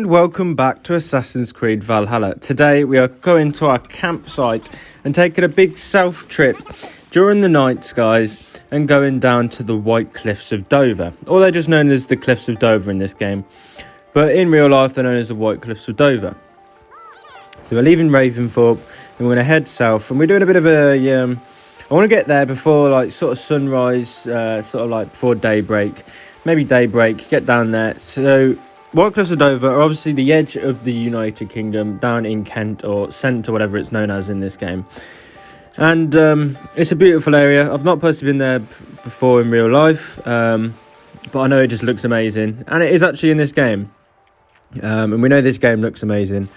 And welcome back to Assassin's Creed Valhalla. Today we are going to our campsite and taking a big south trip during the nights, guys, and going down to the White Cliffs of Dover. Or they're just known as the Cliffs of Dover in this game, but in real life they're known as the White Cliffs of Dover. So we're leaving Ravensthorpe and we're going to head south, and we're doing a bit of a I want to get there before like sort of sunrise, sort of like before daybreak, maybe daybreak, get down there. So White Cliffs of Dover are obviously the edge of the United Kingdom, down in Kent, or Cent, or whatever it's known as in this game. And it's a beautiful area. I've not personally been there before in real life, but I know it just looks amazing. And it is actually in this game. And we know this game looks amazing.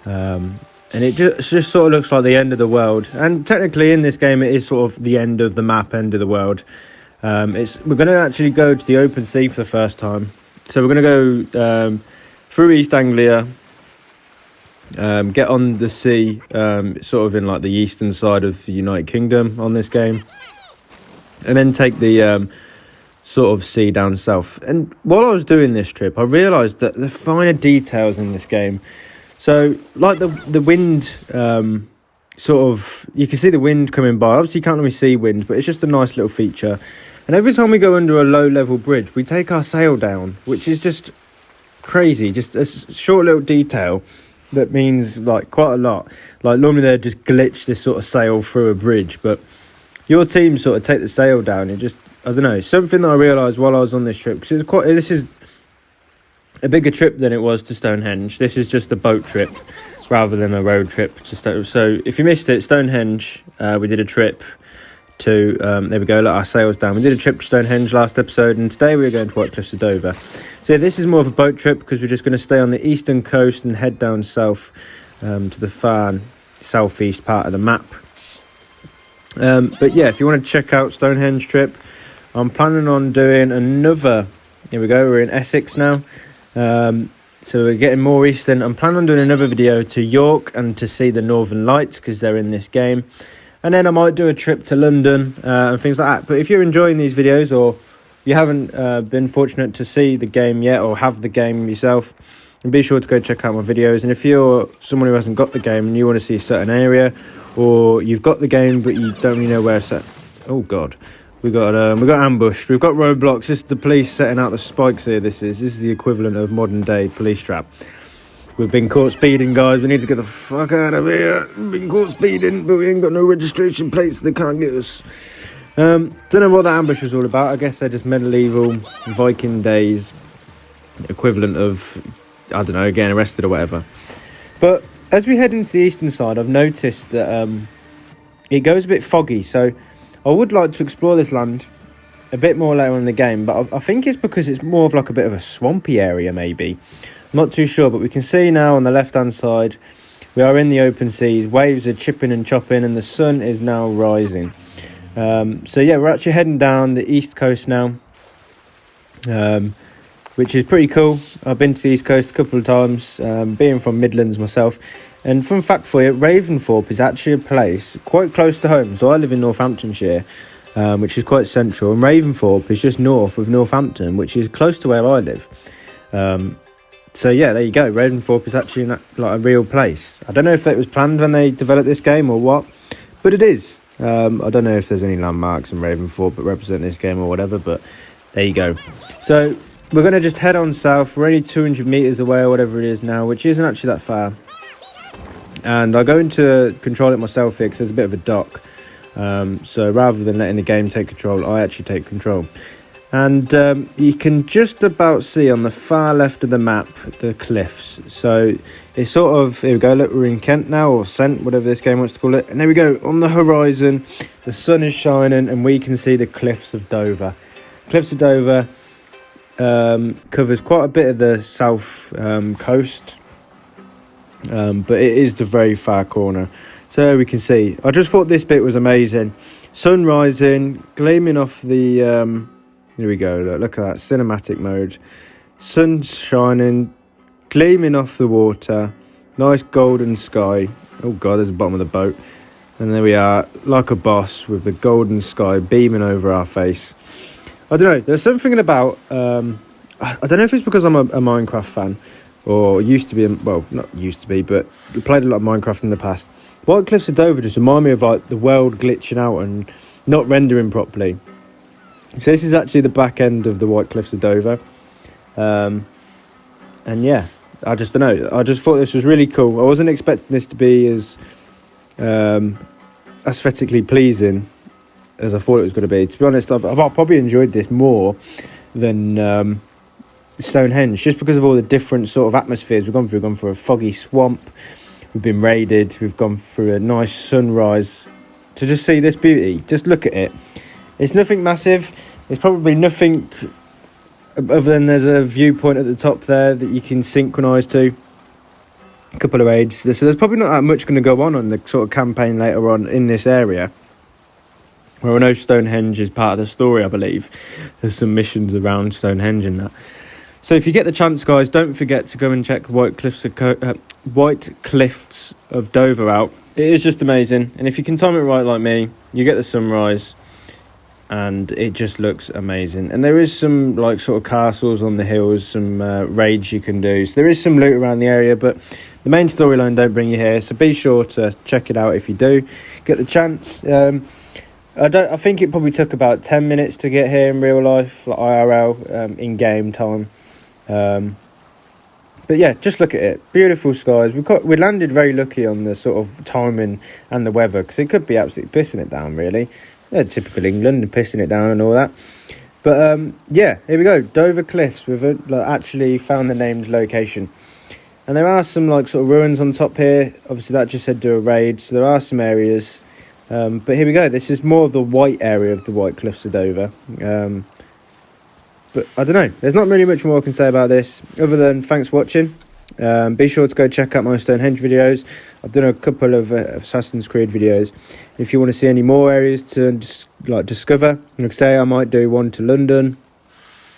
And it just sort of looks like the end of the world. And technically in this game it is sort of the end of the map, end of the world. We're going to actually go to the open sea for the first time. So we're going to go through East Anglia, get on the sea, sort of in like the eastern side of the United Kingdom on this game, and then take the sort of sea down south. And while I was doing this trip, I realised that the finer details in this game, so like the wind, sort of, you can see the wind coming by. Obviously you can't really see wind, but it's just a nice little feature. And every time we go under a low-level bridge, we take our sail down, which is just crazy. Just a short little detail that means like quite a lot. Like normally they'd just glitch this sort of sail through a bridge, but your team sort of take the sail down. It just, I don't know, something that I realised while I was on this trip, because this is a bigger trip than it was to Stonehenge. This is just a boat trip rather than a road trip to Stonehenge. So if you missed it, Stonehenge, we did a trip to there we go, let our sails down. We did a trip to Stonehenge last episode, and today we're going to White Cliffs of Dover. So yeah, this is more of a boat trip because we're just going to stay on the eastern coast and head down south to the far southeast part of the map. But yeah, if you want to check out Stonehenge trip, I'm planning on doing another. Here we go, we're in Essex now, so we're getting more eastern. I'm planning on doing another video to York and to see the Northern Lights because they're in this game. And then I might do a trip to London and things like that. But if you're enjoying these videos, or you haven't been fortunate to see the game yet or have the game yourself, then be sure to go check out my videos. And if you're someone who hasn't got the game and you want to see a certain area, or you've got the game but you don't really know where it's at. Oh God, we got ambushed. We've got roadblocks. This is the police setting out the spikes here. This is the equivalent of modern day police trap. We've been caught speeding, guys. We need to get the fuck out of here. We've been caught speeding, but we ain't got no registration plates. They can't get us. Don't know what that ambush was all about. I guess they're just medieval Viking days equivalent of, I don't know, getting arrested or whatever. But as we head into the eastern side, I've noticed that it goes a bit foggy. So I would like to explore this land a bit more later in the game. But I think it's because it's more of like a bit of a swampy area, maybe. Not too sure, but we can see now on the left-hand side, we are in the open seas. Waves are chipping and chopping, and the sun is now rising. So yeah, we're actually heading down the east coast now, which is pretty cool. I've been to the east coast a couple of times, being from Midlands myself. And fun fact for you, Ravensthorpe is actually a place quite close to home. So I live in Northamptonshire, which is quite central, and Ravensthorpe is just north of Northampton, which is close to where I live. So yeah, there you go. Ravensthorpe is actually like a real place. I don't know if that was planned when they developed this game or what, but it is. I don't know if there's any landmarks in Ravensthorpe that represent this game or whatever, but there you go. So we're going to just head on south. We're only 200 metres away or whatever it is now, which isn't actually that far. And I go into control it myself here because there's a bit of a dock. So rather than letting the game take control, I actually take control. And you can just about see on the far left of the map the cliffs. So it's sort of, here we go, look, we're in Kent now, or Cent, whatever this game wants to call it. And there we go, on the horizon, the sun is shining and we can see the Cliffs of Dover. Cliffs of Dover covers quite a bit of the south coast, but it is the very far corner. So we can see, I just thought this bit was amazing. Sun rising, gleaming off the... here we go, look at that, cinematic mode. Sun shining, gleaming off the water, nice golden sky. Oh God, there's the bottom of the boat. And there we are, like a boss, with the golden sky beaming over our face. I don't know, there's something about, I don't know if it's because I'm a Minecraft fan, or used to be, well, not used to be, but we played a lot of Minecraft in the past. White Cliffs of Dover just remind me of like the world glitching out and not rendering properly. So this is actually the back end of the White Cliffs of Dover. And yeah, I just don't know. I just thought this was really cool. I wasn't expecting this to be as aesthetically pleasing as I thought it was going to be. To be honest, I've probably enjoyed this more than Stonehenge, just because of all the different sort of atmospheres we've gone through. We've gone through a foggy swamp, we've been raided, we've gone through a nice sunrise. To just see this beauty, just look at it. It's nothing massive. It's probably nothing other than there's a viewpoint at the top there that you can synchronise to. A couple of raids. So there's probably not that much going to go on the sort of campaign later on in this area. Well, I know Stonehenge is part of the story, I believe. There's some missions around Stonehenge and that. So if you get the chance, guys, don't forget to go and check White Cliffs of Dover out. It is just amazing. And if you can time it right like me, you get the sunrise and it just looks amazing. And there is some like sort of castles on the hills, some raids you can do. So there is some loot around the area, but the main storyline don't bring you here. So be sure to check it out if you do get the chance. I think it probably took about 10 minutes to get here in real life, like IRL, in game time. But yeah, just look at it. Beautiful skies. We landed very lucky on the sort of timing and the weather, because it could be absolutely pissing it down, really. Yeah, typical England, and pissing it down and all that. But yeah, here we go. Dover Cliffs. We've actually found the name's location. And there are some like sort of ruins on top here. Obviously that just said do a raid, so there are some areas. But here we go. This is more of the white area of the White Cliffs of Dover. But I don't know. There's not really much more I can say about this, other than thanks for watching. Be sure to go check out my Stonehenge videos. I've done a couple of Assassin's Creed videos. If you want to see any more areas to discover, like I say, I might do one to London.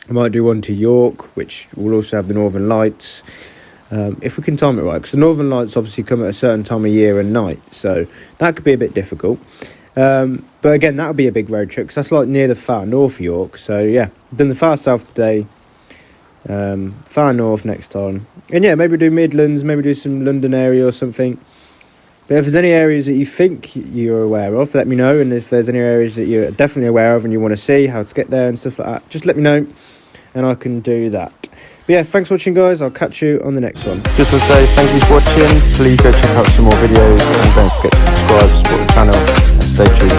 I might do one to York, which will also have the Northern Lights. If we can time it right, because the Northern Lights obviously come at a certain time of year and night, so that could be a bit difficult. But again, that would be a big road trip, because that's like near the far north of York. So yeah, I've done the far south today, far north next time, and yeah, maybe do Midlands, maybe do some London area or something. But if there's any areas that you think you're aware of, let me know. And if there's any areas that you're definitely aware of and you want to see how to get there and stuff like that, just let me know and I can do that. But yeah, thanks for watching, guys. I'll catch you on the next one. Just want to say thank you for watching. Please go check out some more videos and don't forget to subscribe, support the channel, and stay tuned.